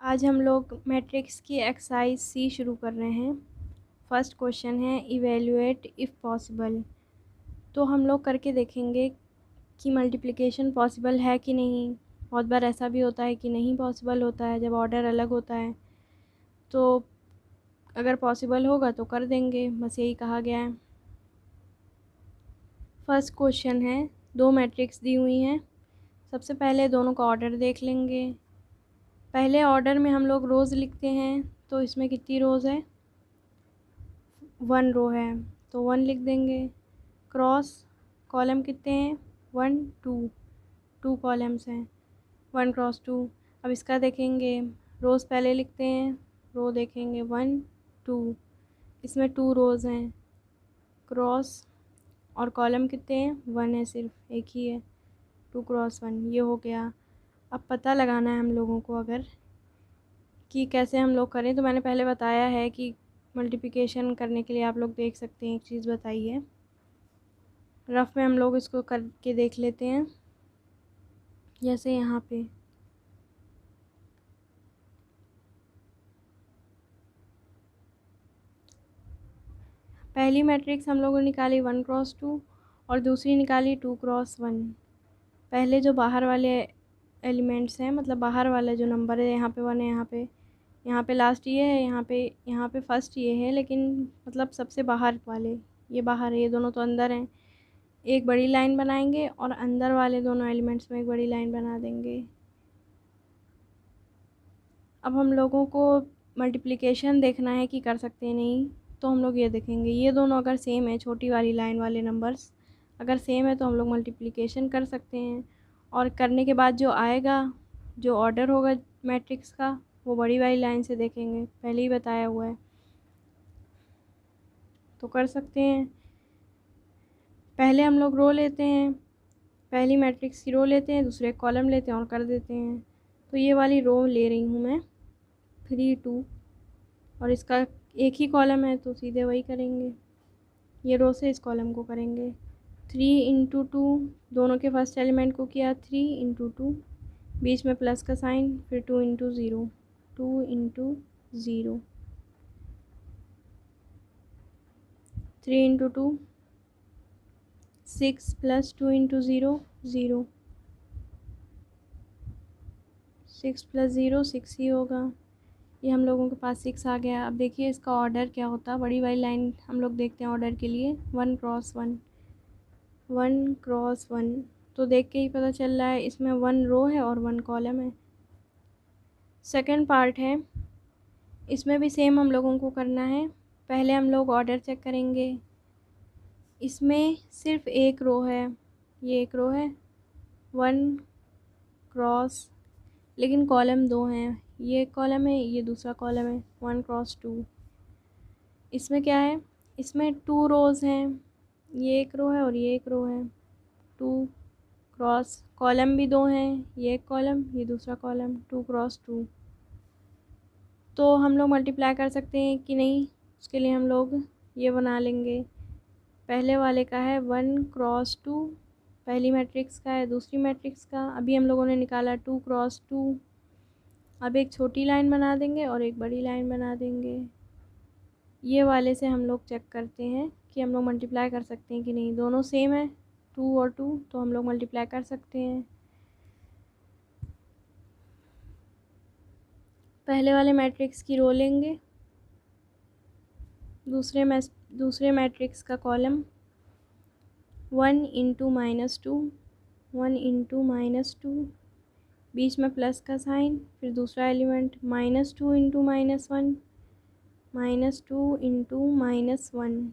आज हम लोग मैट्रिक्स की एक्सरसाइज सी शुरू कर रहे हैं। फर्स्ट क्वेश्चन है इवेल्युएट इफ़ पॉसिबल। तो हम लोग करके देखेंगे कि मल्टीप्लिकेशन पॉसिबल है कि नहीं। बहुत बार ऐसा भी होता है कि नहीं पॉसिबल होता है जब ऑर्डर अलग होता है। तो अगर पॉसिबल होगा तो कर देंगे, बस यही कहा गया है। फर्स्ट क्वेश्चन है, दो मैट्रिक्स दी हुई हैं। सबसे पहले दोनों का ऑर्डर देख लेंगे। पहले ऑर्डर में हम लोग रोज़ लिखते हैं, तो इसमें कितनी रोज़ है, 1 रो है तो 1 लिख देंगे। क्रॉस कॉलम कितने हैं, 1 2, 2 कॉलम्स हैं, 1 क्रॉस 2। अब इसका देखेंगे, रोज़ पहले लिखते हैं, रो देखेंगे 1 2, इसमें 2 रोज़ हैं। क्रॉस और कॉलम कितने हैं, 1 है, सिर्फ एक ही है, 2 क्रॉस 1, ये हो गया। अब पता लगाना है हम लोगों को अगर कि कैसे हम लोग करें। तो मैंने पहले बताया है कि मल्टीप्लिकेशन करने के लिए आप लोग देख सकते हैं, एक चीज़ बताई है। रफ़ में हम लोग इसको करके देख लेते हैं। जैसे यहाँ पे पहली मैट्रिक्स हम लोगों ने निकाली 1 क्रॉस 2 और दूसरी निकाली 2 क्रॉस 1। पहले जो बाहर वाले एलिमेंट्स हैं, मतलब बाहर वाला जो नंबर है, यहाँ पे 1 है, यहाँ पे लास्ट ये है, यहाँ पे फर्स्ट ये है, लेकिन मतलब सबसे बाहर वाले ये बाहर है, ये दोनों तो अंदर हैं। एक बड़ी लाइन बनाएंगे और अंदर वाले दोनों एलिमेंट्स में एक बड़ी लाइन बना देंगे। अब हम लोगों को मल्टीप्लिकेशन देखना है कि कर सकते हैं नहीं, तो हम लोग ये देखेंगे, ये दोनों अगर सेम है, छोटी वाली लाइन वाले नंबर्स अगर सेम है तो हम लोग मल्टीप्लिकेशन कर सकते हैं। और करने के बाद जो आएगा, जो ऑर्डर होगा मैट्रिक्स का, वो बड़ी वाली लाइन से देखेंगे, पहले ही बताया हुआ है, तो कर सकते हैं। पहले हम लोग रो लेते हैं, पहली मैट्रिक्स की रो लेते हैं, दूसरे कॉलम लेते हैं और कर देते हैं। तो ये वाली रो ले रही हूँ मैं, 3 2, और इसका एक ही कॉलम है तो सीधे वही करेंगे, ये रो से इस कॉलम को करेंगे। 3 इंटू 2, दोनों के फर्स्ट एलिमेंट को किया, 3 इंटू 2, बीच में प्लस का साइन, फिर 2 into 0, 2 into 0, 3 into 2, 6 plus 2 into 0 0, 6 plus 0 6 ही होगा। ये हम लोगों के पास 6 आ गया। अब देखिए इसका ऑर्डर क्या होता, बड़ी वाली लाइन हम लोग देखते हैं ऑर्डर के लिए, 1 क्रॉस 1, 1 क्रॉस 1, तो देख के ही पता चल रहा है इसमें 1 रो है और 1 कॉलम है। सेकंड पार्ट है, इसमें भी सेम हम लोगों को करना है। पहले हम लोग ऑर्डर चेक करेंगे, इसमें सिर्फ एक रो है, ये एक रो है, 1 क्रॉस, लेकिन कॉलम 2 हैं, ये एक कॉलम है, ये दूसरा कॉलम है, 1 क्रॉस 2। इसमें क्या है, इसमें 2 रोज़ हैं, ये एक रो है और ये एक रो है, 2 क्रॉस, कॉलम भी 2 हैं, ये एक कॉलम, ये दूसरा कॉलम, 2 क्रॉस 2। तो हम लोग मल्टीप्लाई कर सकते हैं कि नहीं, उसके लिए हम लोग ये बना लेंगे। पहले वाले का है 1 क्रॉस 2, पहली मैट्रिक्स का है, दूसरी मैट्रिक्स का अभी हम लोगों ने निकाला 2 क्रॉस 2। अब एक छोटी लाइन बना देंगे और एक बड़ी लाइन बना देंगे। ये वाले से हम लोग चेक करते हैं कि हम लोग मल्टीप्लाई कर सकते हैं कि नहीं, दोनों सेम है, 2 और 2, तो हम लोग मल्टीप्लाई कर सकते हैं। पहले वाले मैट्रिक्स की रो लेंगे, दूसरे मैट्रिक्स का कॉलम, 1 इंटू -2, 1 इंटू -2, बीच में प्लस का साइन, फिर दूसरा एलिमेंट, -2 इंटू -1, -2 इंटू -1,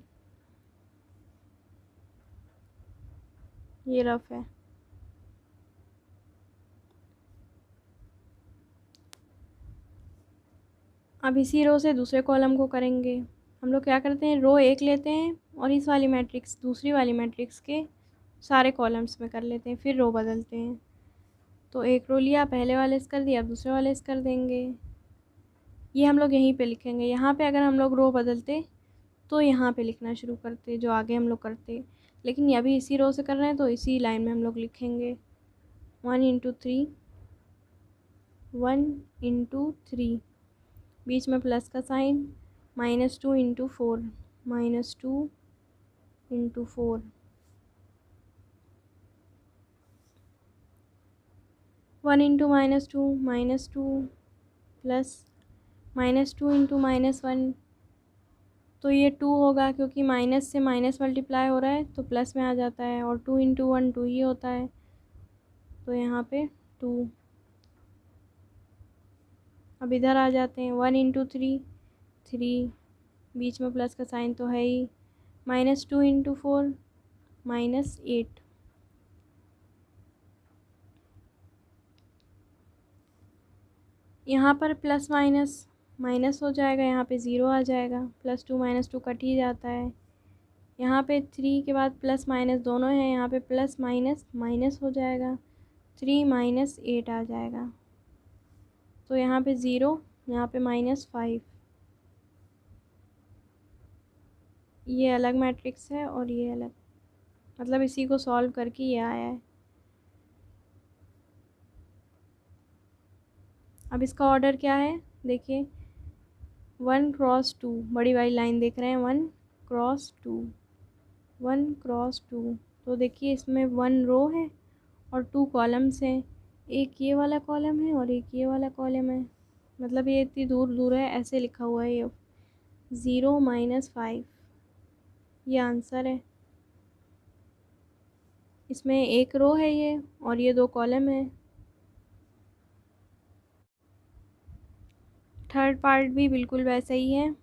ये रफ है। अब इसी रो से दूसरे कॉलम को करेंगे। हम लोग क्या करते हैं, रो एक लेते हैं और इस वाली मैट्रिक्स, दूसरी वाली मैट्रिक्स के सारे कॉलम्स में कर लेते हैं, फिर रो बदलते हैं। तो एक रो लिया, पहले वाले से कर दिया, अब दूसरे वाले से कर देंगे। ये हम लोग यहीं पे लिखेंगे, यहाँ पे अगर हम लोग रो बदलते तो यहाँ पे लिखना शुरू करते, जो आगे हम लोग करते, लेकिन अभी इसी रो से कर रहे हैं तो इसी लाइन में हम लोग लिखेंगे। 1 इंटू 3, 1 × 3, बीच में प्लस का साइन, -2 × 4, -2 × 4, 1 × -2, -2 प्लस -2 × -1, तो ये 2 होगा क्योंकि माइनस से माइनस मल्टीप्लाई हो रहा है तो प्लस में आ जाता है, और 2 × 1 2 ही होता है, तो यहाँ पे 2। अब इधर आ जाते हैं, 1 × 3, 3, बीच में प्लस का साइन तो है ही, -2 × 4, -8, यहाँ पर प्लस माइनस माइनस हो जाएगा, यहाँ पे 0 आ जाएगा, +2 -2 कट ही जाता है। यहाँ पे 3 के बाद प्लस माइनस दोनों हैं, यहाँ पे प्लस माइनस माइनस हो जाएगा, 3 -8 आ जाएगा, तो यहाँ पे 0, यहाँ पे -5। ये अलग मैट्रिक्स है और ये अलग, मतलब इसी को सॉल्व करके ये आया है। अब इसका ऑर्डर क्या है देखिए, 1 × 2, बड़ी वाली लाइन देख रहे हैं, 1 × 2, 1 × 2, तो देखिए इसमें 1 रो है और 2 कॉलम्स हैं, एक ये वाला कॉलम है और एक ये वाला कॉलम है, मतलब ये इतनी दूर दूर है, ऐसे लिखा हुआ है ये 0 -5, ये आंसर है। इसमें एक रो है ये और ये 2 कॉलम है। थर्ड पार्ट भी बिल्कुल वैसा ही है,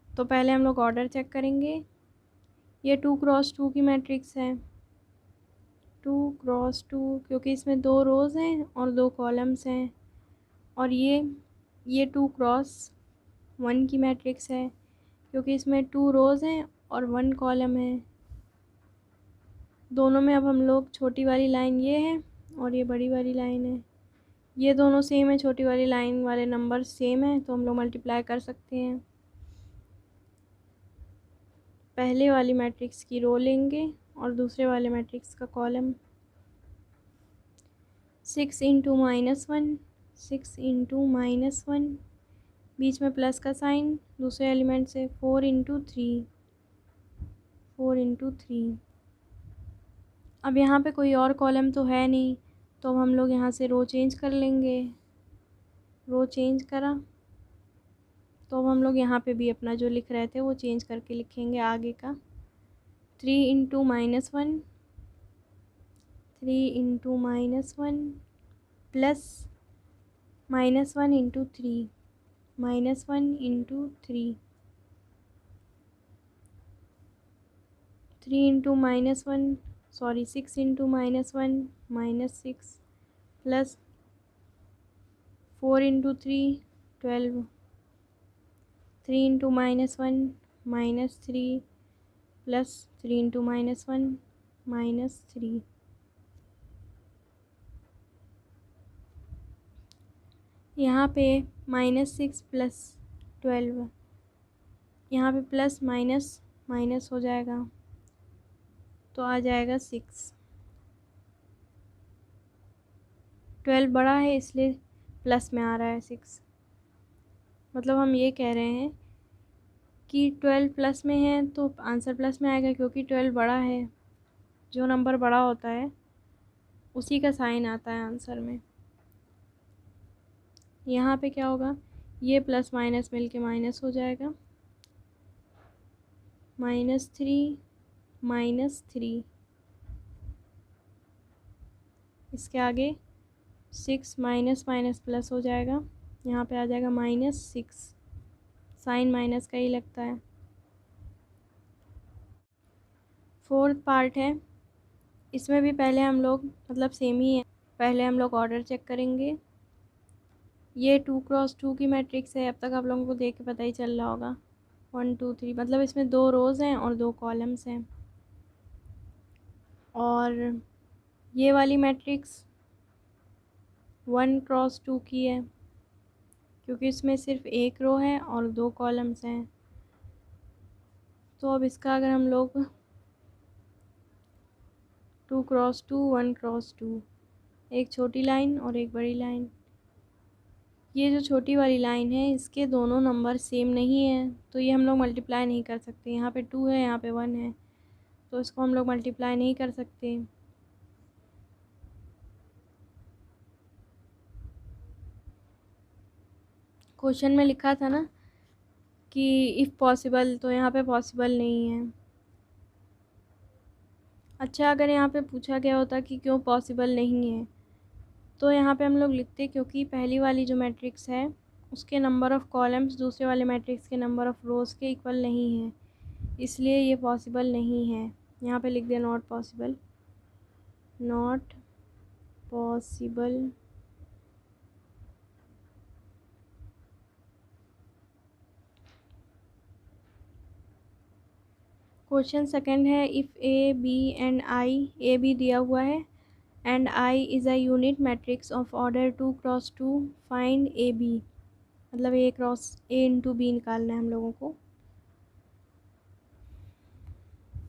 तो पहले हम लोग ऑर्डर चेक करेंगे। ये 2 × 2 की मैट्रिक्स है, 2 × 2, क्योंकि इसमें 2 रोज़ हैं और 2 कॉलम्स हैं, और ये 2 × 1 की मैट्रिक्स है, क्योंकि इसमें 2 रोज़ हैं और 1 कॉलम है। दोनों में अब हम लोग, छोटी वाली लाइन ये है और ये बड़ी वाली लाइन है, ये दोनों सेम है, छोटी वाली लाइन वाले नंबर सेम है, तो हम लोग मल्टीप्लाई कर सकते हैं। पहले वाली मैट्रिक्स की रो लेंगे और दूसरे वाले मैट्रिक्स का कॉलम। 6 × -1, 6 × -1, बीच में प्लस का साइन दूसरे एलिमेंट से, 4 × 3, 4 × 3। अब यहाँ पे कोई और कॉलम तो है नहीं, तो हम लोग यहाँ से रो चेंज कर लेंगे। रो चेंज करा तो अब हम लोग यहाँ पे भी अपना जो लिख रहे थे वो चेंज करके लिखेंगे आगे का। 3 × -1, 3 × -1 प्लस -1 × 3, -1 × 3, 3 × -1, सॉरी 6 × -1, -6 प्लस 4 × 3, 12, 3 × -1, -3 प्लस 3 × -1, -3। यहाँ पे -6 प्लस 12, यहाँ पे प्लस माइनस माइनस हो जाएगा, तो आ जाएगा 6। 12 बड़ा है इसलिए प्लस में आ रहा है 6, मतलब हम ये कह रहे हैं कि 12 प्लस में है तो आंसर प्लस में आएगा, क्योंकि 12 बड़ा है, जो नंबर बड़ा होता है उसी का साइन आता है आंसर में। यहाँ पे क्या होगा, ये प्लस माइनस मिल के माइनस हो जाएगा, -3, -3, इसके आगे 6 माइनस माइनस प्लस हो जाएगा, यहाँ पे आ जाएगा -6, साइन माइनस का ही लगता है। फोर्थ पार्ट है, इसमें भी पहले हम लोग, मतलब सेम ही है, पहले हम लोग ऑर्डर चेक करेंगे। ये 2 × 2 की मैट्रिक्स है, अब तक आप लोगों को देख के पता ही चल रहा होगा, 1 2 3, मतलब इसमें 2 रोज़ हैं और 2 कॉलम्स हैं। और ये वाली मैट्रिक्स 1 × 2 की है, क्योंकि इसमें सिर्फ एक रो है और 2 कॉलम्स हैं। तो अब इसका अगर हम लोग 2 × 2, 1 × 2, एक छोटी लाइन और एक बड़ी लाइन, ये जो छोटी वाली लाइन है इसके दोनों नंबर सेम नहीं है, तो ये हम लोग मल्टीप्लाई नहीं कर सकते। यहाँ पे 2 है, यहाँ पे 1 है, तो इसको हम लोग मल्टीप्लाई नहीं कर सकते। क्वेश्चन में लिखा था ना कि इफ़ पॉसिबल, तो यहाँ पे पॉसिबल नहीं है। अच्छा, अगर यहाँ पे पूछा गया होता कि क्यों पॉसिबल नहीं है, तो यहाँ पे हम लोग लिखते क्योंकि पहली वाली जो मैट्रिक्स है उसके नंबर ऑफ़ कॉलम्स दूसरे वाले मैट्रिक्स के नंबर ऑफ़ रोज़ के इक्वल नहीं है, इसलिए ये पॉसिबल नहीं है। यहाँ पे लिख दिया not possible, not possible. Question second है, if A B and I, A B दिया हुआ है and I is a unit matrix of order 2 cross 2, find A B. मतलब A cross A into B निकालना है हम लोगों को।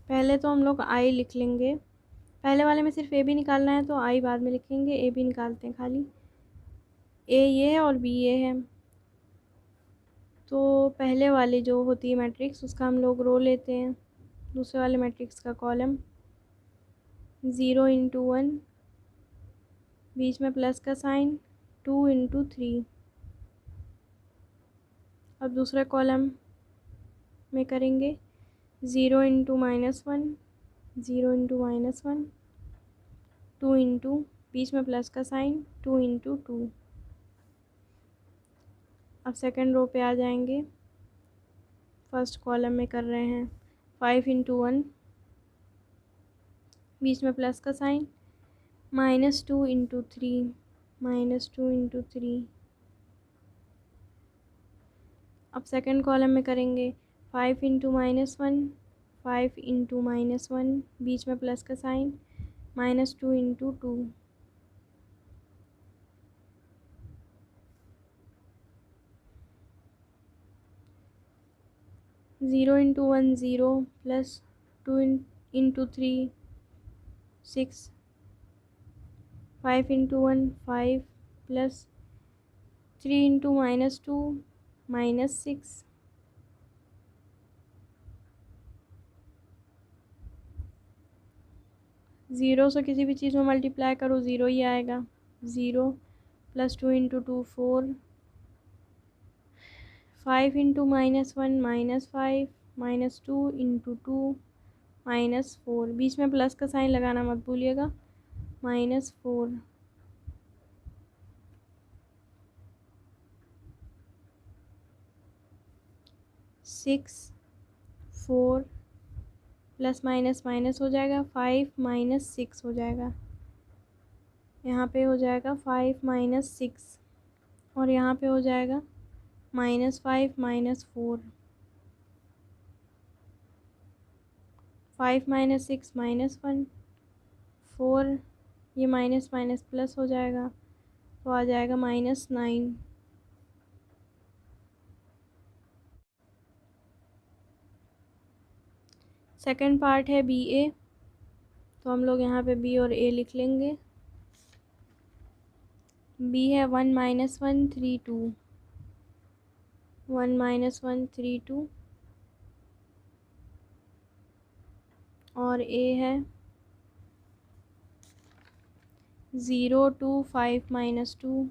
पहले तो हम लोग आई लिख लेंगे, पहले वाले में सिर्फ ए बी निकालना है तो आई बाद में लिखेंगे। ए बी निकालते हैं, खाली ए ये है और बी ये है। तो पहले वाले जो होती है मैट्रिक्स उसका हम लोग रो लेते हैं, दूसरे वाले मैट्रिक्स का कॉलम। 0 इंटू 1, बीच में प्लस का साइन, 2 इंटू 3। अब दूसरे कॉलम में करेंगे 0 इंटू -1, 0 इंटू -1, 2 इंटू, बीच में प्लस का साइन, 2 इंटू 2। अब सेकंड रो पे आ जाएंगे, फर्स्ट कॉलम में कर रहे हैं 5 इंटू 1, बीच में प्लस का साइन, -2 इंटू 3, -2 इंटू 3। अब सेकंड कॉलम में करेंगे 5 इंटू -1, 5 इंटू -1, बीच में प्लस का sign, -2 into 2। 0 into 1 0, plus 2 into 3 6, 5 into 1 5, plus 3 into -2 -6। 0 से किसी भी चीज़ में मल्टीप्लाई करो 0 ही आएगा। 0 प्लस 2 इंटू 2 4, 5 इंटू -1 -5, -2 इंटू 2 -4, बीच में प्लस का साइन लगाना मत भूलिएगा, -4। 6 4 प्लस माइनस माइनस हो जाएगा, 5 - 6 हो जाएगा। यहाँ पे हो जाएगा 5 - 6 और यहाँ पे हो जाएगा -5 -4। 5 - 6 -1, 4, ये माइनस माइनस प्लस हो जाएगा तो आ जाएगा -9। सेकंड पार्ट है बी ए, तो हम लोग यहाँ पे बी और ए लिख लेंगे। बी है 1 - 1 3 2, 1 - 1 3 2, और ए है 0 2 5 -2।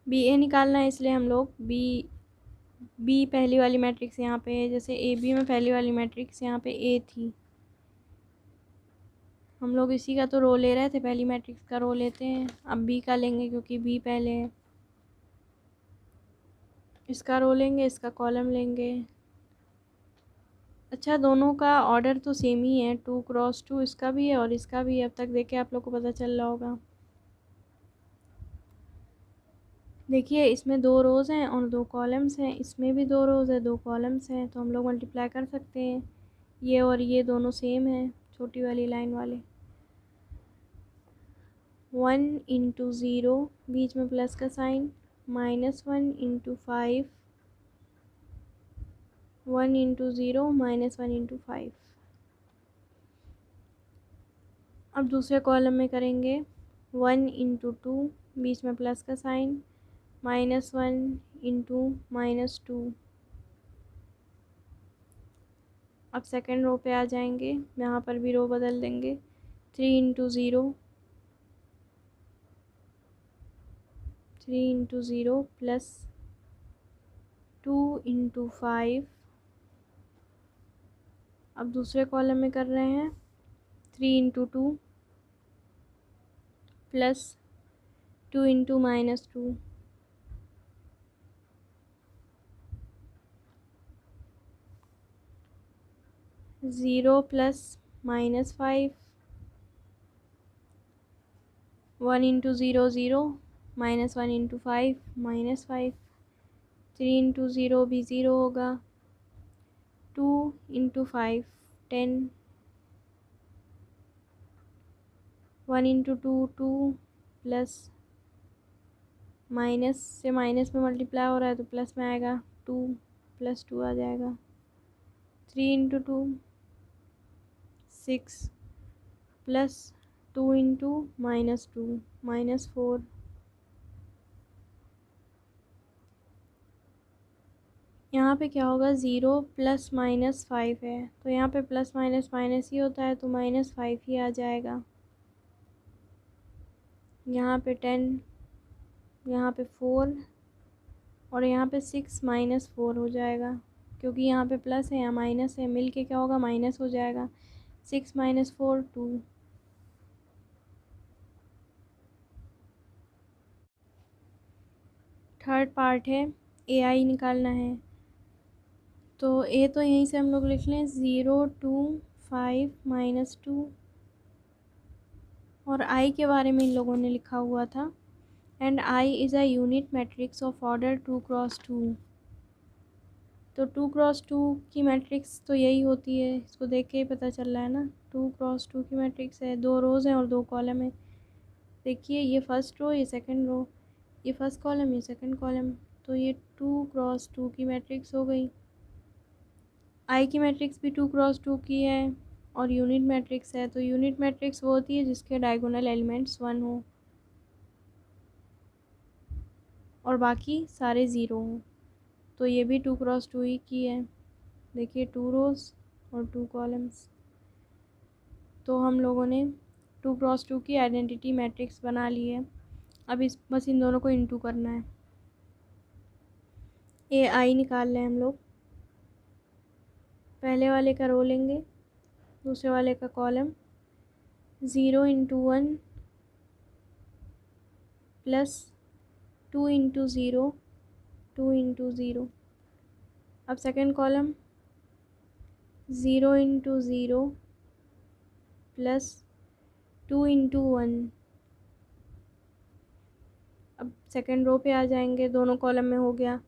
बी ए निकालना है, इसलिए हम लोग बी पहली वाली मैट्रिक्स यहाँ पे है, जैसे ए बी में पहली वाली मैट्रिक्स यहाँ पे ए थी, हम लोग इसी का तो रो ले रहे थे, पहली मैट्रिक्स का रो लेते हैं। अब बी का लेंगे क्योंकि बी पहले है, इसका रो लेंगे, इसका कॉलम लेंगे। अच्छा, दोनों का ऑर्डर तो सेम ही है, 2 क्रॉस 2 इसका भी है और इसका भी है। अब तक देखे आप लोग को पता चल रहा होगा। देखिए इसमें 2 रोज़ हैं और 2 कॉलम्स हैं, इसमें भी 2 रोज़ है 2 कॉलम्स हैं, तो हम लोग मल्टीप्लाई कर सकते हैं। ये और ये दोनों सेम है, छोटी वाली लाइन वाले। 1 इंटू 0, बीच में प्लस का sign, -1 into 5, 1 into zero minus 1 into 5। अब दूसरे कॉलम में करेंगे 1 इंटू 2, बीच में प्लस का साइन, माइनस 1 इंटू माइनस 2। अब सेकेंड रो पे आ जाएंगे, यहाँ पर भी रो बदल देंगे। 3 into zero, 3 into zero plus 2 into 5। अब दूसरे कॉलम में कर रहे हैं 3 into 2 plus 2 into minus 2। Zero plus minus 5, 1 into zero zero, minus 1 into 5 minus 5। 3 into zero भी ज़ीरो होगा। 2 इंटू 5 10, 1 इंटू 2 2 प्लस माइनस से माइनस में मल्टीप्लाई हो रहा है तो प्लस में आएगा, 2 प्लस 2 आ जाएगा। 3 into 2 6 plus 2 into minus 2 minus 4। यहाँ पे क्या होगा, 0 प्लस माइनस 5 है तो यहाँ पे प्लस माइनस माइनस ही होता है तो माइनस 5 ही आ जाएगा। यहाँ पे 10, यहाँ पे 4 और यहाँ पे 6 माइनस 4 हो जाएगा, क्योंकि यहाँ पे प्लस है यहाँ माइनस है, मिल के क्या होगा, माइनस हो जाएगा। 6 माइनस 4 2। थर्ड पार्ट है ए आई निकालना है, तो ए तो यहीं से हम लोग लिख लें 0 2 5 माइनस 2। और आई के बारे में इन लोगों ने लिखा हुआ था, and I is a unit matrix of order 2 cross 2। तो 2 क्रॉस 2 की मैट्रिक्स तो यही होती है, इसको देख के ही पता चल रहा है ना। 2 क्रॉस 2 की मैट्रिक्स है, 2 रोज़ हैं और 2 कॉलम है। देखिए ये फर्स्ट रो, ये सेकंड रो, ये फर्स्ट कॉलम, ये सेकंड कॉलम, तो ये 2 क्रॉस 2 की मैट्रिक्स हो गई। आई की मैट्रिक्स भी 2 क्रॉस 2 की है और यूनिट मैट्रिक्स है, तो यूनिट मैट्रिक्स वो होती है जिसके डायगोनल एलिमेंट्स 1 हो और बाकी सारे ज़ीरो हों। तो ये भी 2 क्रॉस 2 ही की है। देखिए 2 रोज़ और 2 कॉलम्स। तो हम लोगों ने 2 क्रॉस 2 की आइडेंटिटी मैट्रिक्स बना ली है। अब इस बस इन दोनों को इंटू करना है। ए आई निकाल लें हम लोग। पहले वाले का रो लेंगे, दूसरे वाले का column. 0 into 1 plus 2 into zero, 2 into zero. अब second column 0 into zero plus 2 into 1। अब सेकेंड रो पे आ जाएंगे, दोनों कॉलम में हो गया।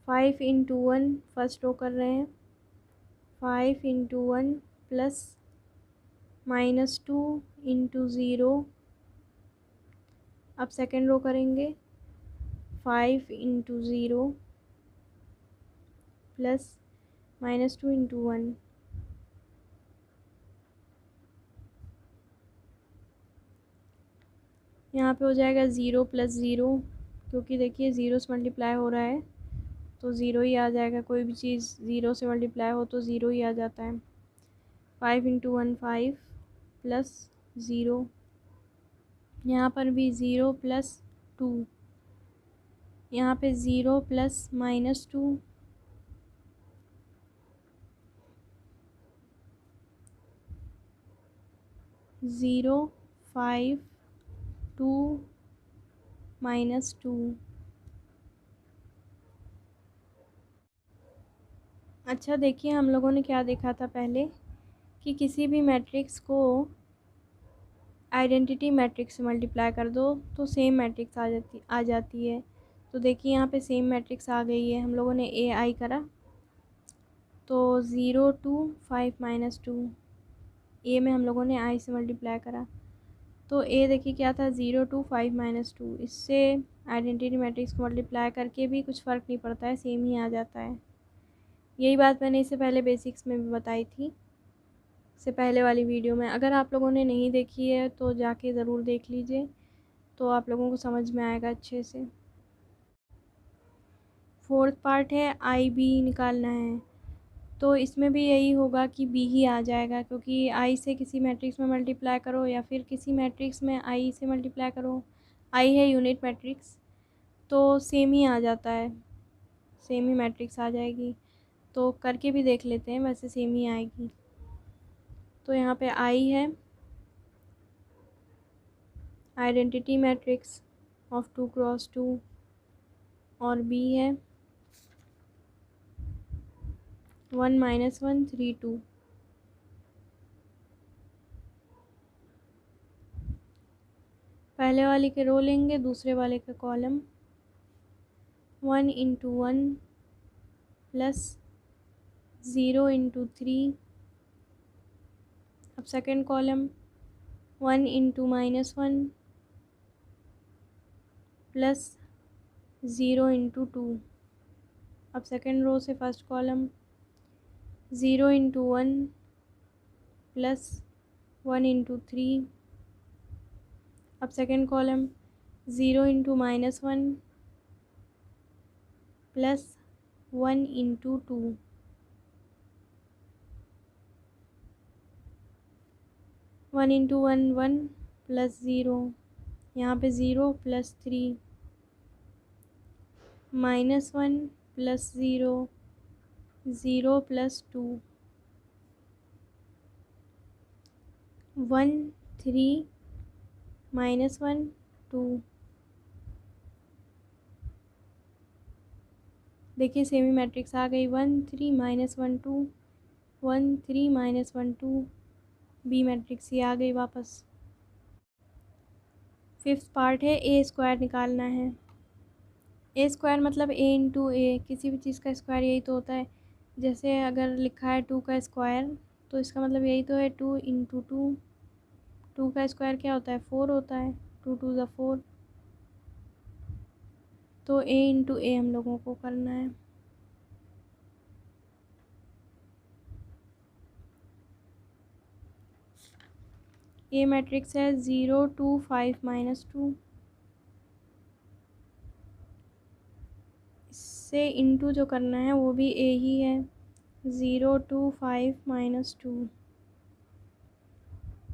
5 इंटू 1 फर्स्ट रो कर रहे हैं, 5 into 1 plus minus 2 into zero. अब सेकेंड रो करेंगे, 5 into zero plus minus 2 into 1। यहाँ पे हो जाएगा 0 प्लस ज़ीरो, क्योंकि देखिए ज़ीरो से मल्टीप्लाई हो रहा है तो ज़ीरो ही आ जाएगा। कोई भी चीज़ ज़ीरो से मल्टीप्लाई हो तो ज़ीरो ही आ जाता है। 5 इंटू 1 5 प्लस ज़ीरो, यहाँ पर भी 0 प्लस 2, यहाँ पे 0 प्लस माइनस 2, ज़ीरो 5 2 माइनस 2। अच्छा देखिए हम लोगों ने क्या देखा था पहले, कि किसी भी मैट्रिक्स को आइडेंटिटी मैट्रिक्स से मल्टीप्लाई कर दो तो सेम मैट्रिक्स आ जाती है। तो देखिए यहाँ पे सेम मैट्रिक्स आ गई है। हम लोगों ने ए आई करा तो 0 2 5 माइनस 2, ए में हम लोगों ने आई से मल्टीप्लाई करा तो ए देखिए क्या था, 0 2 5 माइनस 2। इससे आइडेंटिटी मैट्रिक्स को मल्टीप्लाई करके भी कुछ फ़र्क नहीं पड़ता है, सेम ही आ जाता है। यही बात मैंने इससे पहले बेसिक्स में भी बताई थी, इससे पहले वाली वीडियो में। अगर आप लोगों ने नहीं देखी है तो जाके ज़रूर देख लीजिए, तो आप लोगों को समझ में आएगा अच्छे से। फोर्थ पार्ट है आई बी निकालना है, तो इसमें भी यही होगा कि बी ही आ जाएगा, क्योंकि आई से किसी मैट्रिक्स में मल्टीप्लाई करो या फिर किसी मैट्रिक्स में आई से मल्टीप्लाई करो, आई है यूनिट मैट्रिक्स, तो सेम ही आ जाता है, सेम ही मैट्रिक्स आ जाएगी। तो करके भी देख लेते हैं, वैसे सेम ही आएगी। तो यहाँ पे आई है आइडेंटिटी मैट्रिक्स ऑफ 2x2 और बी है 1 - 1 3 2। पहले वाले के रो लेंगे, दूसरे वाले का कॉलम 1 × 1 प्लस 0 × 3। अब सेकेंड कॉलम 1 × -1 प्लस 0 × 2। अब सेकेंड रो से फर्स्ट कॉलम 0 × 1 प्लस 1 × 3। अब second column 0 × -1 plus 1 × 2। One into one 1 plus 0, यहाँ पे 0 प्लस 3 -1 प्लस 0 0 प्लस 2 1 3 -1 2। देखिए सेमी मैट्रिक्स आ गई 1 3 -1 2 1 3 -1 2। बी मैट्रिक्स ये आ गई वापस। फिफ्थ पार्ट है ए स्क्वायर निकालना है। ए स्क्वायर मतलब ए इंटू ए, किसी भी चीज़ का स्क्वायर यही तो होता है। जैसे अगर लिखा है 2 का स्क्वायर, तो इसका मतलब यही तो है 2 × 2। 2 का स्क्वायर क्या होता है 4 होता है, 2 2 ज़ा 4। तो ए इंटू ए हम लोगों को करना है। ए मैट्रिक्स है 0 2 5 -2। इससे इंटू जो करना है वो भी ए ही है, 0 2 5 -2।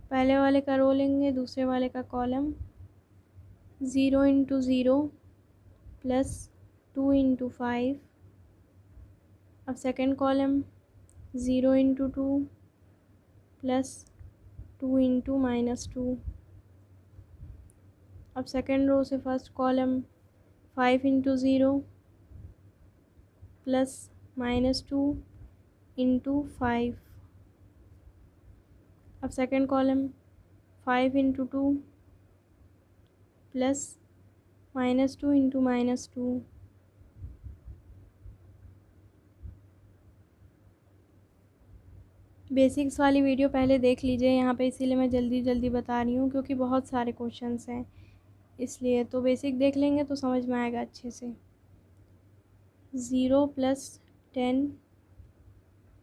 पहले वाले का रो लेंगे, दूसरे वाले का कॉलम 0 × 0 प्लस 2 × 5। अब सेकेंड कॉलम 0 × 2 प्लस 2 × -2। अब सेकेंड रो से फर्स्ट कॉलम 5 × 0 प्लस -2 × 5। अब सेकेंड कॉलम 5 × 2 प्लस -2 × -2। बेसिक्स वाली वीडियो पहले देख लीजिए यहाँ पे, इसीलिए मैं जल्दी जल्दी बता रही हूँ, क्योंकि बहुत सारे क्वेश्चंस हैं इसलिए। तो बेसिक देख लेंगे तो समझ में आएगा अच्छे से। 0 प्लस 10,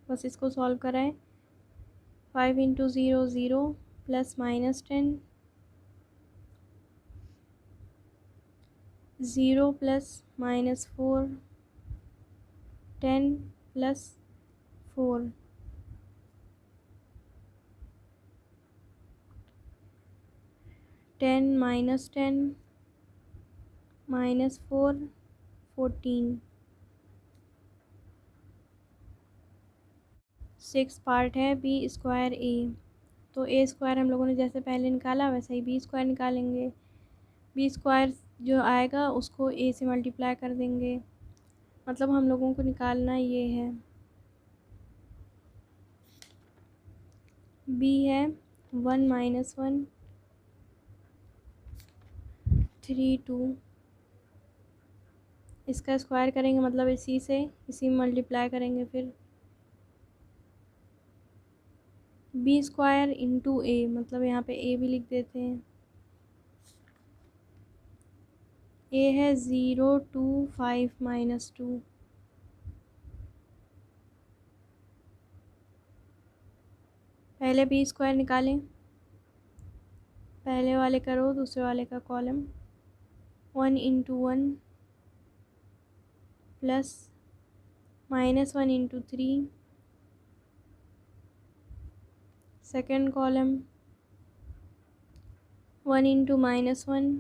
बस इसको सॉल्व कराएं। 5 × 0 0 प्लस -10, 0 प्लस -4, 10 प्लस 4, 10 -10 -4 14। 6 पार्ट है बी स्क्वायर ए। तो ए स्क्वायर हम लोगों ने जैसे पहले निकाला वैसे ही बी स्क्वायर निकालेंगे। बी स्क्वायर जो आएगा उसको ए से मल्टीप्लाई कर देंगे, मतलब हम लोगों को निकालना ये है। बी है 1 - 1 3 2। इसका स्क्वायर करेंगे मतलब इसी में मल्टीप्लाई करेंगे। फिर बी स्क्वायर इंटू ए, मतलब यहाँ पे ए भी लिख देते हैं। ए है 0 2 5 -2। पहले बी स्क्वायर निकालें, पहले वाले का रो दूसरे वाले का column, 1 into 1 plus -1 into 3, second column 1 into -1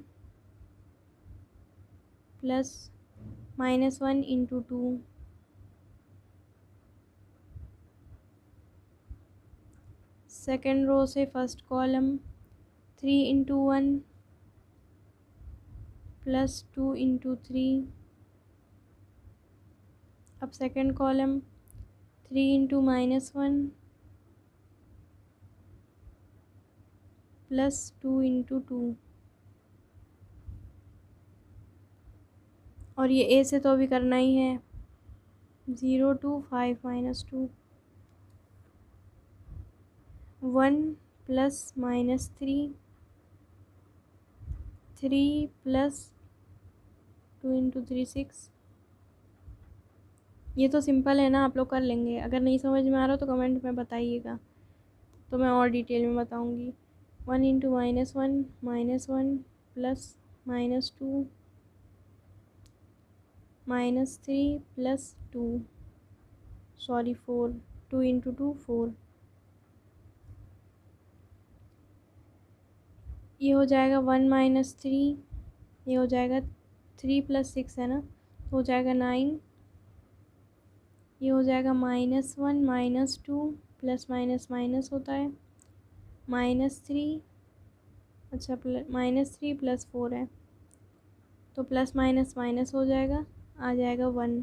plus -1 into 2, second row से first column 3 into 1 plus 2 into 3, अब second column 3 into -1 plus 2 into 2, और ये ए से तो अभी करना ही है, 0 to 5 - 2, 1 प्लस -3, 3 प्लस 2 इंटू 3 6। ये तो सिंपल है ना, आप लोग कर लेंगे। अगर नहीं समझ में आ रहा तो कमेंट में बताइएगा, तो मैं और डिटेल में बताऊंगी। 1 into -1 -1 plus -2 -3 plus 2, sorry 4, 2 into 2 4, ये हो जाएगा 1 -3, ये हो जाएगा 3 प्लस 6 है ना, तो हो जाएगा 9, ये हो जाएगा -1 -2 प्लस माइनस होता है -3, अच्छा -3 प्लस 4 है, तो प्लस माइनस हो जाएगा, आ जाएगा 1।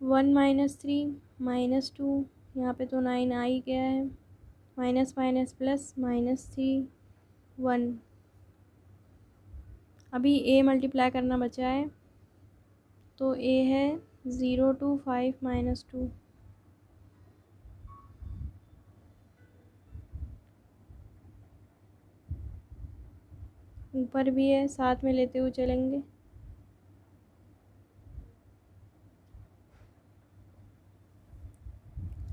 1 -3 -2, यहाँ पे तो 9 आ ही गया है, माइनस माइनस प्लस -3 1। अभी ए मल्टीप्लाई करना बचा है, तो ए है 0 to 5 - 2, ऊपर भी है, साथ में लेते हुए चलेंगे।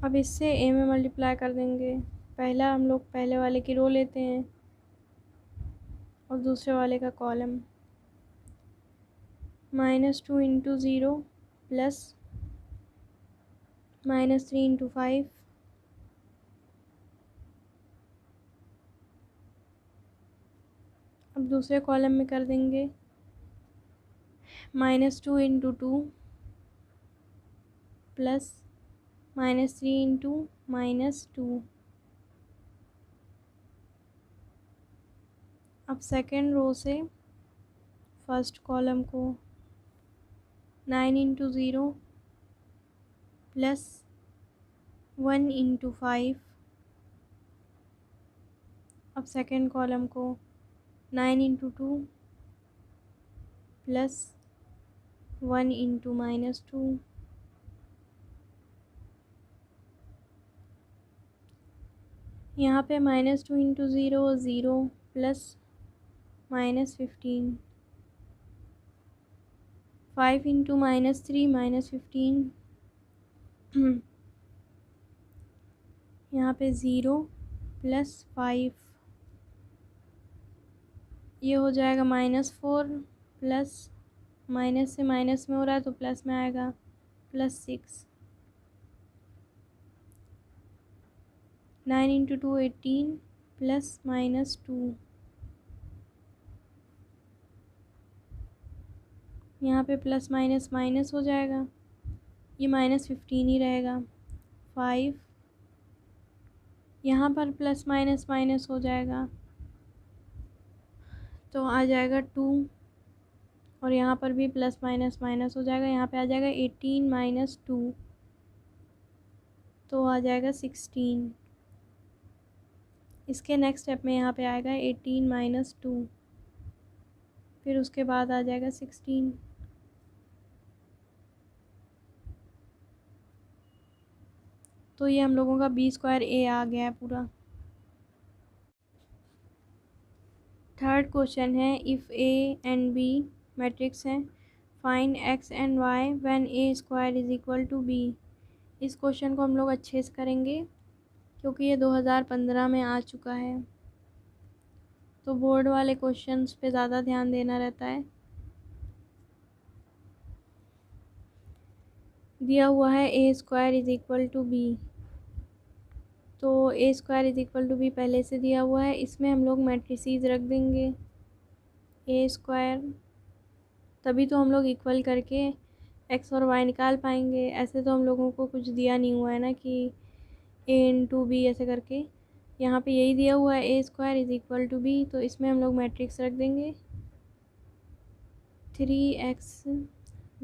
अब इससे ए में मल्टीप्लाई कर देंगे। पहला हम लोग पहले वाले की रो लेते हैं और दूसरे वाले का कॉलम, -2 इंटू 0 प्लस -3 इंटू 5, अब दूसरे कॉलम में कर देंगे -2 इंटू 2 प्लस -3 इंटू -2। अब सेकेंड रो से फर्स्ट कॉलम को 9 इंटू 0 प्लस 1 इंटू 5, अब सेकेंड कॉलम को 9 इंटू 2 प्लस 1 इंटू -2, यहाँ पे -2 इंटू 0 0 प्लस -15, 5 इंटू -3 -15, यहाँ पे 0 प्लस 5, ये हो जाएगा -4 प्लस माइनस से माइनस में हो रहा है तो प्लस में आएगा, +6, 9 इंटू 2 18 प्लस -2, यहाँ पे प्लस माइनस माइनस हो जाएगा, ये -15 ही रहेगा, 5, यहाँ पर प्लस माइनस माइनस हो जाएगा तो आ जाएगा 2, और यहाँ पर भी प्लस माइनस माइनस हो जाएगा, यहाँ पे आ जाएगा 18 - 2, तो आ जाएगा 16। इसके नेक्स्ट स्टेप में यहाँ पे आएगा 18 - 2, फिर उसके बाद आ जाएगा 16। तो ये हम लोगों का बी स्क्वायर ए आ गया है पूरा। थर्ड क्वेश्चन है, if A and B matrix हैं, find X and Y when A square is equal to B. इस क्वेश्चन को हम लोग अच्छे से करेंगे क्योंकि ये 2015 में आ चुका है, तो बोर्ड वाले क्वेश्चंस पे ज़्यादा ध्यान देना रहता है। दिया हुआ है A square is equal to B, तो A square is equal to B पहले से दिया हुआ है। इसमें हम लोग मैट्रिसेस रख देंगे ए स्क्वायर, तभी तो हम लोग इक्वल करके एक्स और वाई निकाल पाएंगे। ऐसे तो हम लोगों को कुछ दिया नहीं हुआ है ना कि ए इंटू बी ऐसे करके, यहाँ पे यही दिया हुआ है A square is equal to B, तो इसमें हम लोग मैट्रिक्स रख देंगे 3x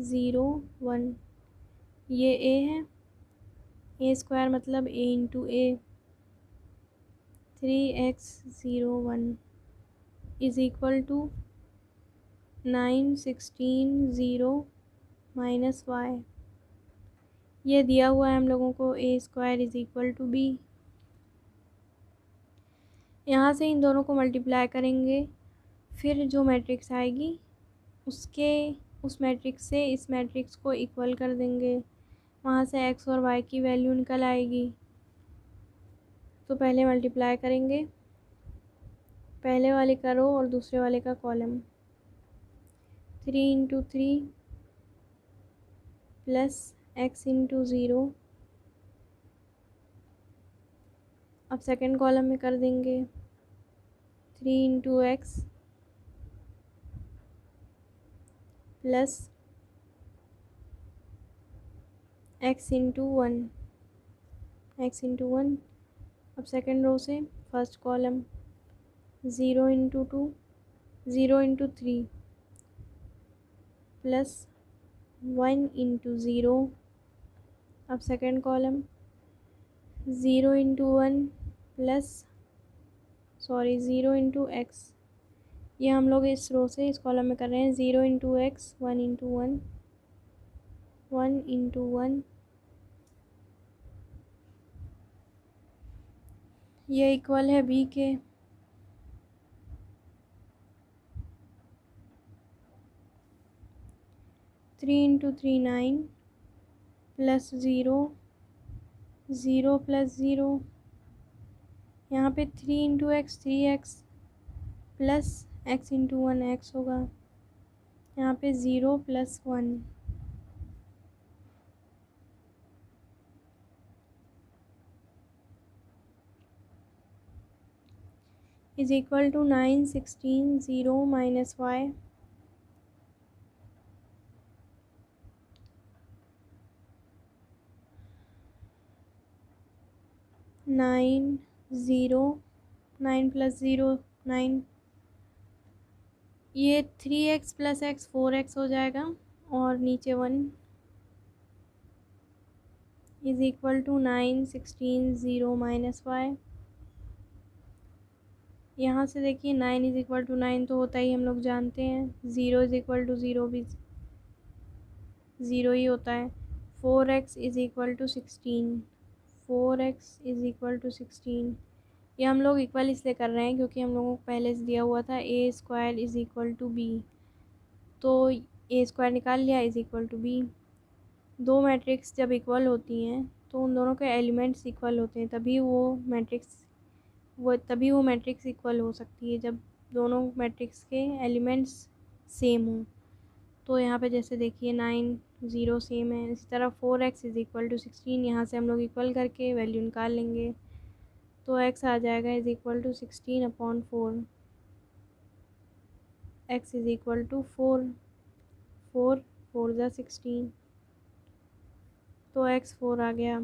0 1। ये ए है, ए स्क्वायर मतलब A into A, 3x 0 1 is equal to 9 16 0 minus Y. ये दिया हुआ है हम लोगों को A square is equal to B. यहाँ से इन दोनों को मल्टीप्लाई करेंगे, फिर जो मैट्रिक्स आएगी उस मैट्रिक्स से इस मैट्रिक्स को इक्वल कर देंगे, वहाँ से एक्स और वाई की वैल्यू निकल आएगी। तो पहले मल्टीप्लाई करेंगे, पहले वाले का रो और दूसरे वाले का column. 3 into 3 plus x into 0। अब सेकंड कॉलम में कर देंगे 3 into x plus x into 1, x into 1। अब सेकंड रो से first column 0 into 2 0 into 3 plus 1 into 0। अब second column 0 into 1 plus 0 into x. ये हम लोग इस रो से इस कॉलम में कर रहे हैं 0 इंटू एक्स 1 इंटू 1 1 इंटू 1। ये इक्वल है बी के। Three into 3 9 plus 0 0 plus 0। यहाँ पे 3 into x 3x plus x into 1 x होगा। यहाँ पे 0 plus 1 is equal to 9 16 0 minus y. Nine 0 9 plus 0 9। ये 3x प्लस एक्स 4x हो जाएगा और नीचे 1 is equal to 9 16 0 minus y. यहाँ से देखिए 9 इज इक्वल टू 9 तो होता ही हम लोग जानते हैं, 0 इज इक्वल टू 0 भी 0 ही होता है। 4x is equal to 16 4x is equal to 16। ये हम लोग इक्वल इसलिए कर रहे हैं क्योंकि हम लोगों को पहले से दिया हुआ था A square is equal to B, तो ए स्क्वायर निकाल लिया इज इक्वल टू बी। दो मैट्रिक्स जब इक्वल होती हैं तो उन दोनों के एलिमेंट्स इक्वल होते हैं, तभी वो मैट्रिक्स इक्वल हो सकती है, जब दोनों मैट्रिक्स के एलिमेंट्स सेम हों। तो यहाँ पे जैसे देखिए 9 0 सेम है, इसी तरह 4x इज इक्वल टू 16। यहाँ से हम लोग इक्वल करके वैल्यू निकाल लेंगे, तो x आ जाएगा is equal to 16 upon 4। x is equal to 4 4 4 ज़ा 16, तो x 4 आ गया।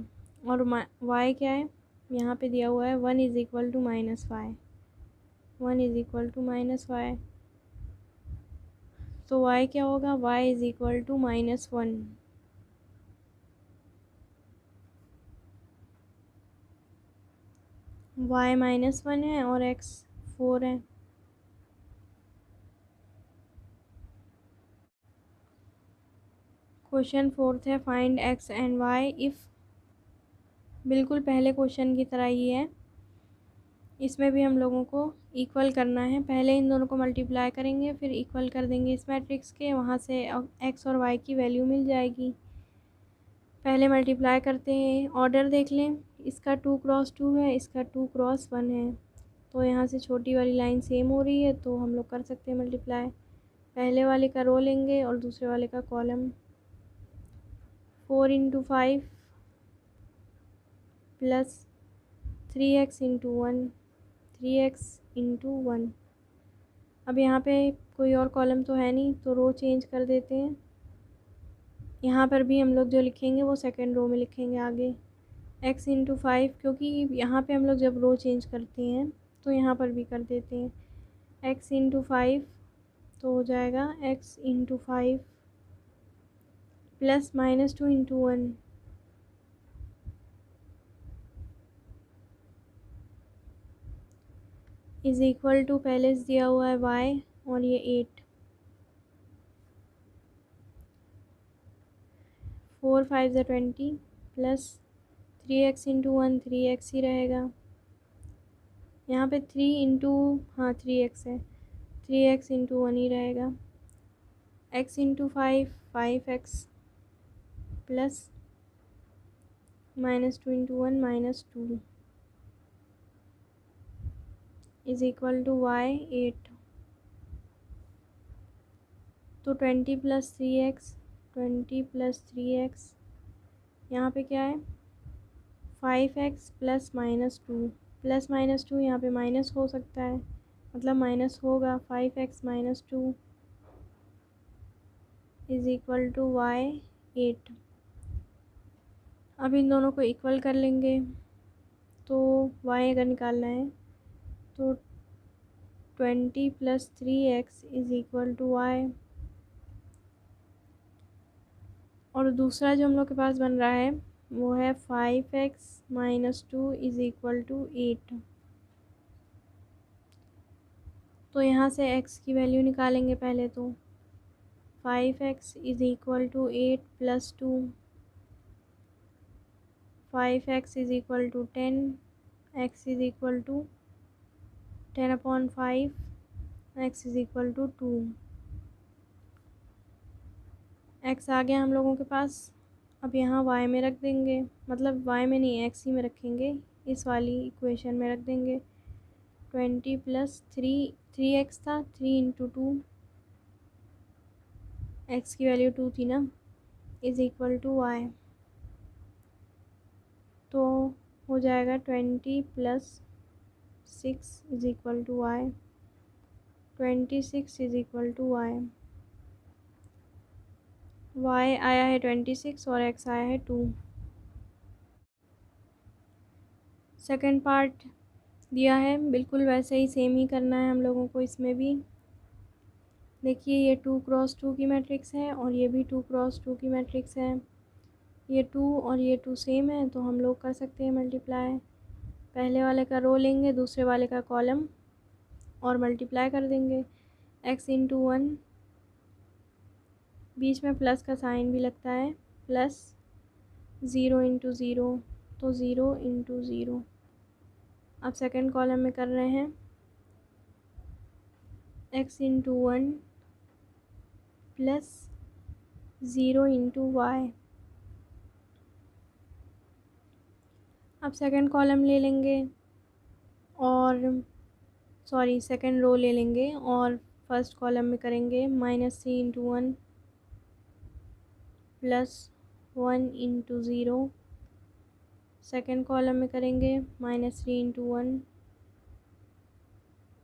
और y क्या है, यहाँ पे दिया हुआ है 1 is equal to minus y, 1 is equal to minus y. तो y क्या होगा, y is equal to -1। y -1 है और x 4 है। क्वेश्चन 4 है find x and y if, बिल्कुल पहले क्वेश्चन की तरह ही है। इसमें भी हम लोगों को इक्वल करना है। पहले इन दोनों को मल्टीप्लाई करेंगे, फिर इक्वल कर देंगे इस मैट्रिक्स के, वहाँ से एक्स और वाई की वैल्यू मिल जाएगी। पहले मल्टीप्लाई करते हैं, ऑर्डर देख लें, इसका 2x2 है, इसका 2x1 है, तो यहाँ से छोटी वाली लाइन सेम हो रही है, तो हम लोग कर सकते हैं मल्टीप्लाई। पहले वाले का रो लेंगे और दूसरे वाले का कॉलम। 4 × 5 plus 3x × 1, 3x × 1। अब यहाँ पे कोई और कॉलम तो है नहीं, तो रो चेंज कर देते हैं। यहाँ पर भी हम लोग जो लिखेंगे वो सेकंड रो में लिखेंगे आगे। x × 5, क्योंकि यहाँ पे हम लोग जब रो चेंज करते हैं तो यहाँ पर भी कर देते हैं। x × 5 तो हो जाएगा x × 5 plus -2 × 1 is equal to, पहले से दिया हुआ है y और ये 8। 4 5 = 20 प्लस 3x × 1, 3x ही रहेगा। यहाँ पे 3x है, 3x × 1 ही रहेगा। x × 5, 5x plus -2 × 1 -2 is equal to y 8। तो 20 + 3x, 20 + 3x, यहाँ पे क्या है 5x प्लस -2, प्लस -2 यहाँ पे माइनस हो सकता है, मतलब माइनस होगा। 5x - 2 is equal to y 8। अब इन दोनों को इक्वल कर लेंगे, तो y अगर निकालना है तो 20 + 3x is equal to y। और दूसरा जो हम लोग के पास बन रहा है वो है 5x - 2 इज़ इक्वल टू 8। तो यहाँ से x की वैल्यू निकालेंगे पहले। तो 5x is equal to 8 + 2, 5x is equal to 10, x is equal to 10/5, x is equal to 2। x आ गया हम लोगों के पास। अब यहाँ y में रख देंगे, मतलब y में नहीं, x ही में रखेंगे, इस वाली इक्वेशन में रख देंगे। 20 + 3x था, 3 × 2, x की वैल्यू 2 थी ना, इज़ इक्वल टू y। तो हो जाएगा 20 + 6 is equal to y, 26 is equal to y। y आया है 26 और x आया है 2। सेकंड पार्ट दिया है, बिल्कुल वैसे ही सेम ही करना है हम लोगों को इसमें भी। देखिए ये 2x2 की मैट्रिक्स है और ये भी 2x2 की मैट्रिक्स है। ये 2 और ये 2 सेम है, तो हम लोग कर सकते हैं मल्टीप्लाई। पहले वाले का रो लेंगे, दूसरे वाले का कॉलम, और मल्टीप्लाई कर देंगे। x × 1, बीच में प्लस का साइन भी लगता है, प्लस 0 × 0, तो 0 × 0। अब सेकंड कॉलम में कर रहे हैं x × 1 प्लस 0 × y। अब सेकंड कॉलम ले लेंगे और सेकंड रो ले लेंगे और फर्स्ट कॉलम में करेंगे -3 × 1 प्लस 1 × 0। सेकंड कॉलम में करेंगे -3 × 1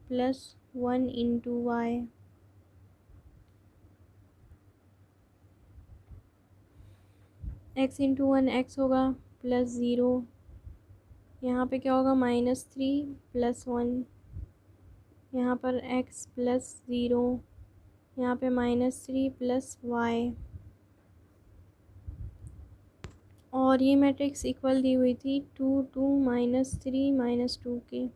प्लस 1 × y। x × 1 x होगा प्लस 0, यहाँ पे क्या होगा -3 प्लस 1, यहाँ पर x प्लस 0, यहाँ पे -3 प्लस y। और ये मैट्रिक्स इक्वल दी हुई थी 2 2 -3 -2 के।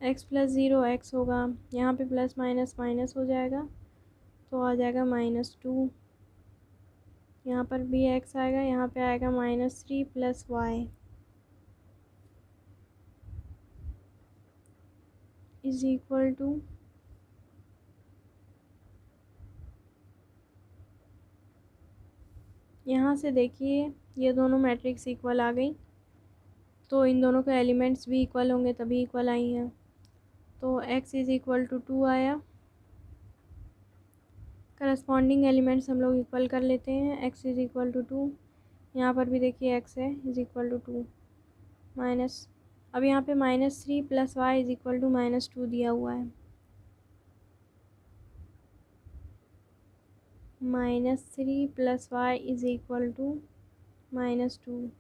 x प्लस 0 x होगा, यहाँ पे प्लस माइनस माइनस हो जाएगा, तो आ जाएगा -2। यहाँ पर भी x आएगा, यहाँ पे आएगा -3 + y इज़ इक्वल टू, यहाँ से देखिए ये दोनों मैट्रिक्स इक्वल आ गई, तो इन दोनों के एलिमेंट्स भी इक्वल होंगे तभी इक्वल आई हैं। तो x इज़ इक्वल टू 2 आया। करस्पॉन्डिंग एलिमेंट्स हम लोग इक्वल कर लेते हैं। x इज़ इक्वल टू 2, यहाँ पर भी देखिए x है, इज़ इक्वल टू 2 माइनस, अब यहाँ पे -3 + y इज़ इक्वल टू -2 दिया हुआ है। -3 + y इज़ इक्वल टू -2,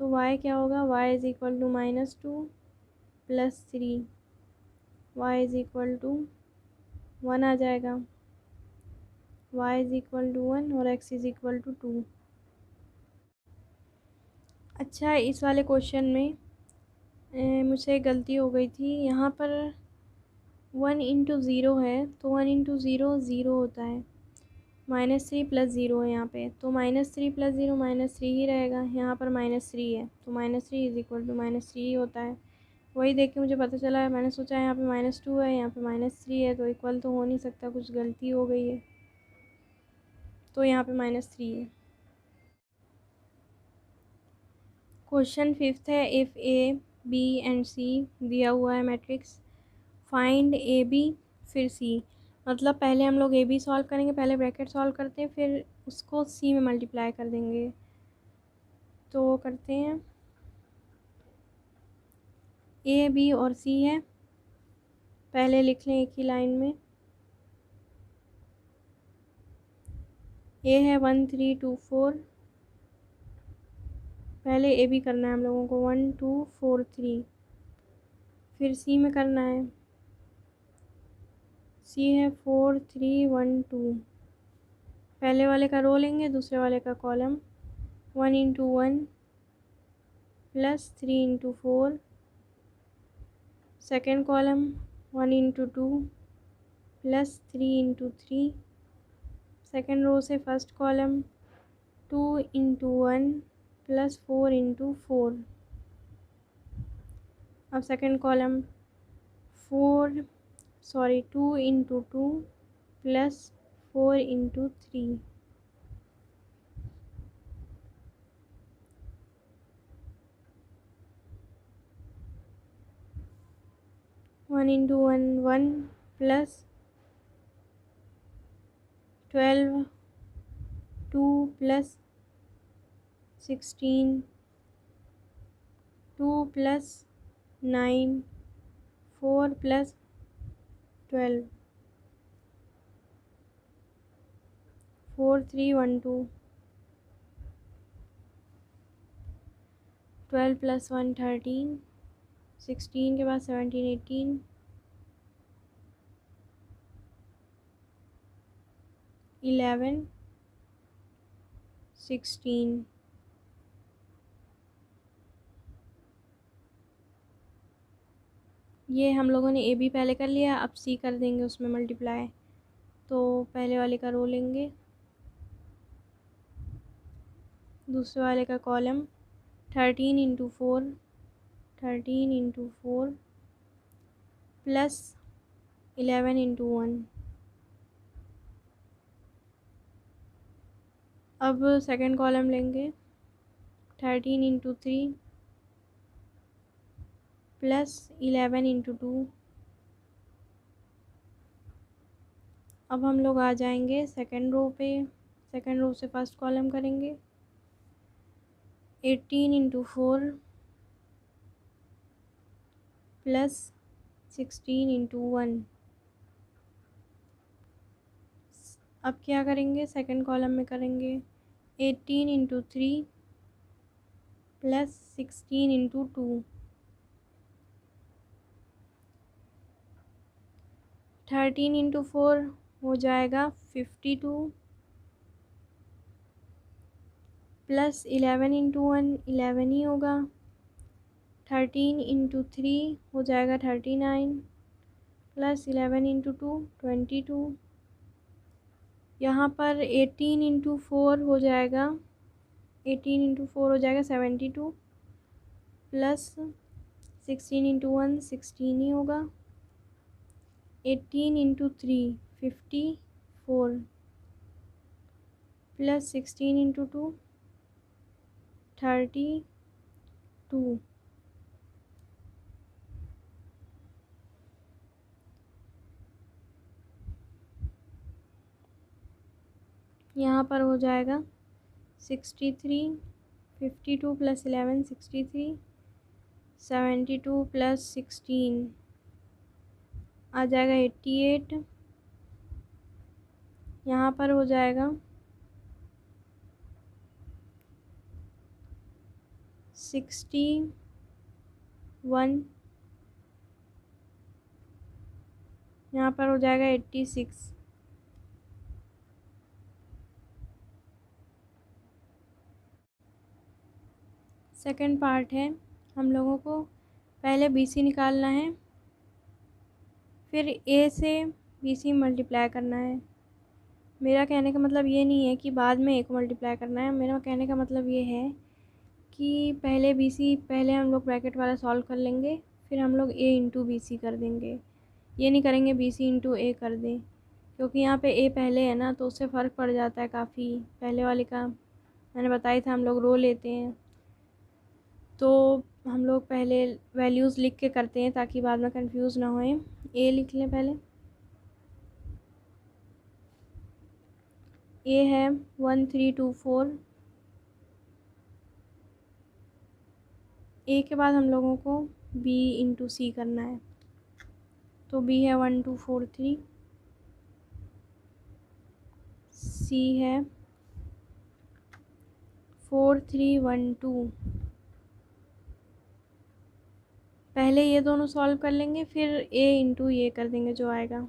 तो y क्या होगा, y is equal to -2 + 3, y is equal to 1 आ जाएगा, y इज़ इक्वल टू 1 और x इज़ इक्वल टू 2। अच्छा, इस वाले क्वेश्चन में मुझसे गलती हो गई थी, यहाँ पर 1 × 0 है, तो 1 × 0 0 होता है, -3 + 0 है यहाँ पे, तो -3 + 0 -3 ही रहेगा। यहाँ पर -3 है, तो -3 इज़ इक्वल टू -3 ही होता है। वही देख के मुझे पता चला है, मैंने सोचा यहाँ पे -2 है, यहाँ पे -3 है, तो इक्वल तो हो नहीं सकता, कुछ गलती हो गई है, तो यहाँ पे -3 है। क्वेश्चन 5th है, if A, B and C दिया हुआ है मैट्रिक्स, फाइंड AB फिर C। मतलब पहले हम लोग AB सॉल्व करेंगे, पहले ब्रैकेट सॉल्व करते हैं, फिर उसको C में मल्टीप्लाई कर देंगे। तो करते हैं, A, B और C है, पहले लिख लें एक ही लाइन में। A है 1 3 2 4, पहले AB करना है हम लोगों को 1 2 4 3, फिर C में करना है, C है 4 3 1 2, पहले वाले का रो लेंगे, दूसरे वाले का column, 1 × 1 + 3 × 4, second column 1 × 2 + 3 × 3, second row से फर्स्ट कॉलम 2 × 1 + 4 × 4, अब second column 2 × 2 + 4 × 3, one into one 1 + 12 2 + 16 2 + 9 4 + 12 4 3 1 2, 12 + 1 13, 16 के बाद 17 18, 11 16। ये हम लोगों ने AB पहले कर लिया, अब C कर देंगे उसमें मल्टीप्लाई। तो पहले वाले का रो लेंगे, दूसरे वाले का कॉलम 13 × 4 13 × 4 + 11 × 1। अब सेकंड कॉलम लेंगे 13 × 3 + 11 × 2। अब हम लोग आ जाएंगे सेकंड रो पे, सेकंड रो से फर्स्ट कॉलम करेंगे 18 × 4 + 16 × 1। अब क्या करेंगे, सेकंड कॉलम में करेंगे 18 × 3 + 16 × 2। 13 × 4 हो जाएगा 52 + 11 × 1 11 ही होगा। 13 × 3 हो जाएगा 39 + 11 × 2 22। यहाँ पर 18 × 4 हो जाएगा, 18 × 4 हो जाएगा 72, प्लस 16 × 1 16 ही होगा, 18 × 3 54, प्लस 16 × 2 32, यहाँ पर हो जाएगा 63, 52 + 11 63, 72 + 16 आ जाएगा 88, यहाँ पर हो जाएगा 61, यहाँ पर हो जाएगा 86। सेकंड पार्ट है, हम लोगों को पहले BC निकालना है, फिर A से BC मल्टीप्लाई करना है। मेरा कहने का मतलब ये नहीं है कि बाद में A को मल्टीप्लाई करना है, मेरा कहने का मतलब ये है कि पहले हम लोग ब्रैकेट वाला सॉल्व कर लेंगे, फिर हम लोग A × BC कर देंगे। ये नहीं करेंगे BC × A कर दें, क्योंकि यहाँ पे A पहले है ना, तो उससे फ़र्क पड़ जाता है काफ़ी। पहले वाले का मैंने बताया था, हम लोग रो लेते हैं, तो हम लोग पहले वैल्यूज़ लिख के करते हैं ताकि बाद में कंफ्यूज ना होए। A लिख लें पहले। A है 1324। A के बाद हम लोगों को B × C करना है, तो B है 1243, C है 4312। पहले ये दोनों सॉल्व कर लेंगे, फिर A × ये कर देंगे जो आएगा।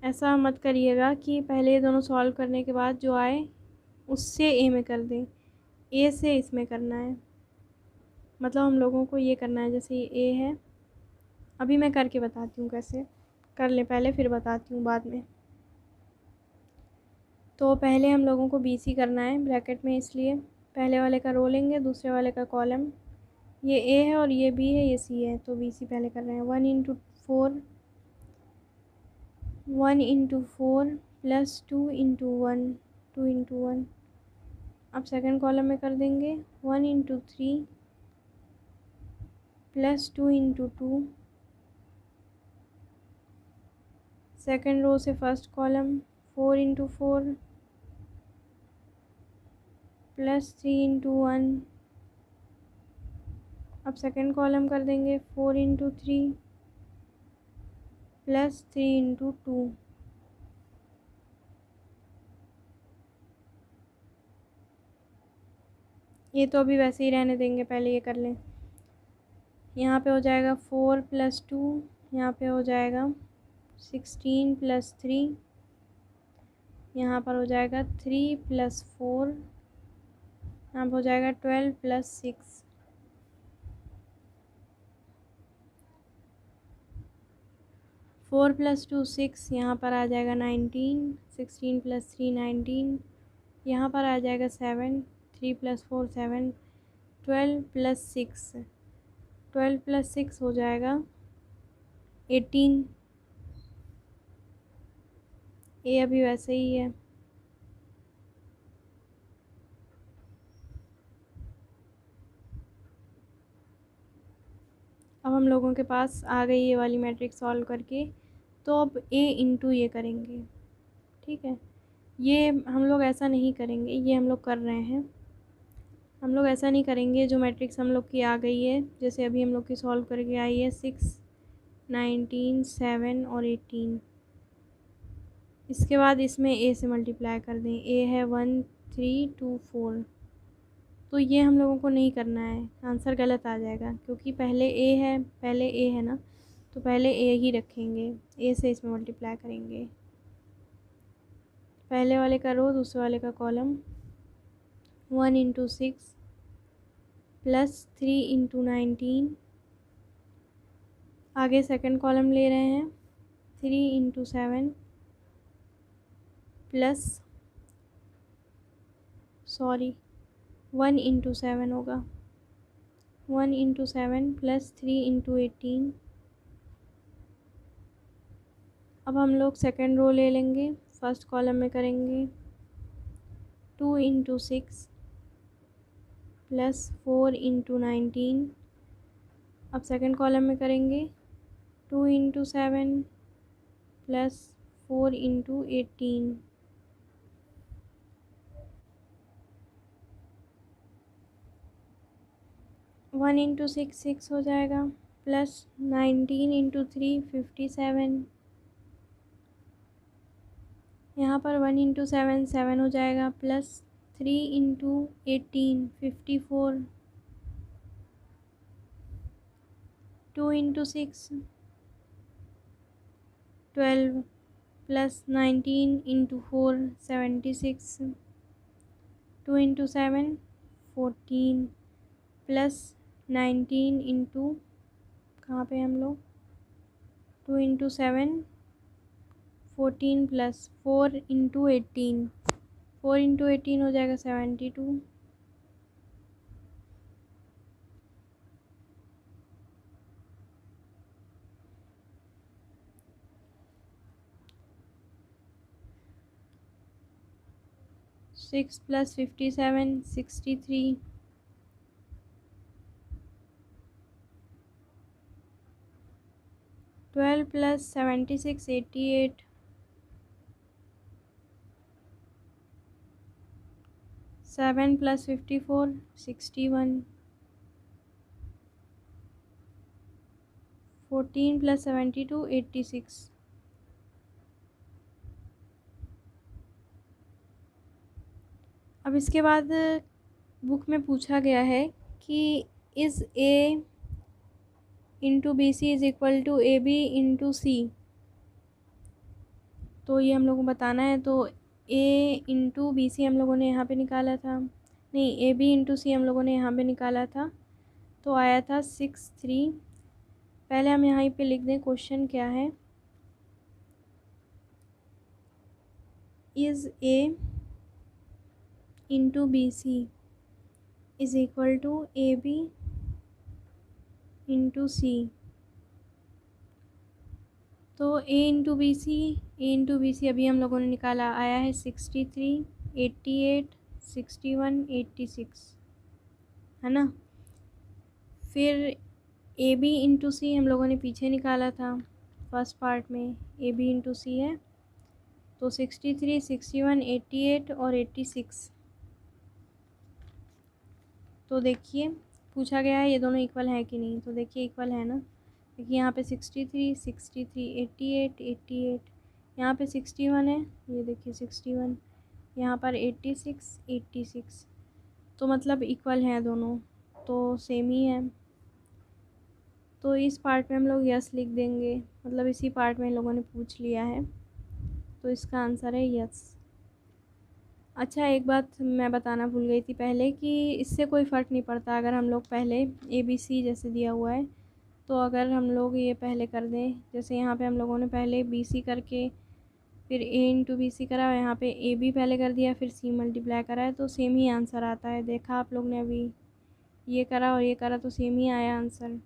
ऐसा मत करिएगा कि पहले ये दोनों सॉल्व करने के बाद जो आए उससे A में कर दें, A से इसमें करना है। मतलब हम लोगों को ये करना है, जैसे ये A है, अभी मैं करके बताती हूँ कैसे कर लें पहले, फिर बताती हूँ बाद में। तो पहले हम लोगों को BC करना है ब्रैकेट में, इसलिए पहले वाले का रो लेंगे, दूसरे वाले का कॉलम। ये A है और ये B है, ये C है, तो BC पहले कर रहे हैं। 1 × 4 + 2 × 1 2 × 1। अब सेकंड कॉलम में कर देंगे 1 × 3 + 2 × 2। सेकंड रो से फर्स्ट कॉलम 4 × 4 + 3 × 1। अब सेकंड कॉलम कर देंगे 4 × 3 + 3 × 2। ये तो अभी वैसे ही रहने देंगे, पहले ये कर लें। यहाँ पे हो जाएगा 4 + 2, यहाँ पे हो जाएगा 16 + 3, यहाँ पर हो जाएगा 3 + 4, यहाँ पर हो जाएगा 12 + 6। 4 + 2 6, यहाँ पर आ जाएगा 19, 16 + 3 19, यहाँ पर आ जाएगा 7, 3 + 4 7, 12 + 6, 12 + 6 हो जाएगा 18। ये अभी वैसे ही है। अब हम लोगों के पास आ गई ये वाली मैट्रिक्स सॉल्व करके, तो अब A × ये करेंगे, ठीक है। ये हम लोग ऐसा नहीं करेंगे, ये हम लोग कर रहे हैं, हम लोग ऐसा नहीं करेंगे। जो मैट्रिक्स हम लोग की आ गई है, जैसे अभी हम लोग की सॉल्व करके आई है 6 19 7 और 18, इसके बाद इसमें A से मल्टीप्लाई कर दें। A है 1324, तो ये हम लोगों को नहीं करना है, आंसर गलत आ जाएगा, क्योंकि पहले A है ना, तो पहले A ही रखेंगे, A से इसमें मल्टीप्लाई करेंगे। पहले वाले का रो, दूसरे वाले का कॉलम। 1 × 6 + 3 × 19, आगे सेकंड कॉलम ले रहे हैं 3 × 7 प्लस 1 × 7 होगा। 1 × 7 प्लस 3 × 18। अब हम लोग सेकेंड रो ले लेंगे, फर्स्ट कॉलम में करेंगे 2 × 6 प्लस 4 × 19। अब सेकेंड कॉलम में करेंगे 2 × 7 प्लस 4 × 18। वन इंटू 6 हो जाएगा, प्लस 19 × 3 57। यहाँ पर 1 × 7 7 हो जाएगा, प्लस 3 × 18 54। 2 × 6 12 प्लस 19 × 4 76। 2 × 7 14 प्लस 19 इंटू, कहाँ पे हम लोग, 2 × 7 14 प्लस 4 × 18। 4 × 18 हो जाएगा 72। 6 प्लस 57 63। 12 प्लस 76 88। 7 प्लस 54 61। 14 प्लस 72 86। अब इसके बाद बुक में पूछा गया है कि is A into B C is equal to A B into C. तो ये हम लोगों को बताना है। तो ए इंटू बी सी हम लोगों ने यहाँ पे निकाला था, नहीं, ए बी इंटू सी हम लोगों ने यहाँ पे निकाला था, तो आया था 6 3। पहले हम यहाँ पे लिख दें क्वेश्चन क्या है। Is A into B C is equal to A B into C. तो ए इंटू बी सी अभी हम लोगों ने निकाला, आया है 63 88 61 86, है ना। फिर ए बी इंटू सी हम लोगों ने पीछे निकाला था, फर्स्ट पार्ट में ए बी इंटू सी है, तो 63 61 88 और 86। तो देखिए पूछा गया है ये दोनों इक्वल है कि नहीं, तो देखिए इक्वल है ना। देखिए यहाँ पे 63 63 88 88, यहाँ पे 61 है, ये देखिए 61, यहाँ पर 86 86, तो मतलब इक्वल हैं दोनों, तो सेम ही है। तो इस पार्ट में हम लोग यस लिख देंगे, मतलब इसी पार्ट में इन लोगों ने पूछ लिया है, तो इसका आंसर है यस। अच्छा, एक बात मैं बताना भूल गई थी पहले कि इससे कोई फ़र्क नहीं पड़ता अगर हम लोग पहले ए बी सी जैसे दिया हुआ है, तो अगर हम लोग ये पहले कर दें, जैसे यहाँ पे हम लोगों ने पहले बी सी करके फिर ए इंटू बी सी करा, यहाँ पे ए बी पहले कर दिया फिर सी मल्टीप्लाई करा है, तो सेम ही आंसर आता है। देखा आप लोग ने अभी ये करा और ये करा तो सेम ही आया आंसर।